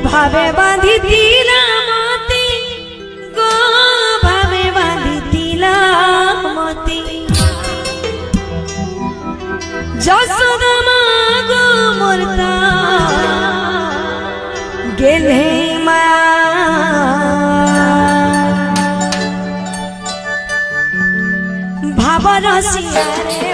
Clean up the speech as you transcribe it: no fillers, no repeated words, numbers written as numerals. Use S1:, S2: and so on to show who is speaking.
S1: भावे बांधी तीला मोती गो भावे बांधी तीला मोती जसोदा मागो मोरता गेले मा भाव रसिया रे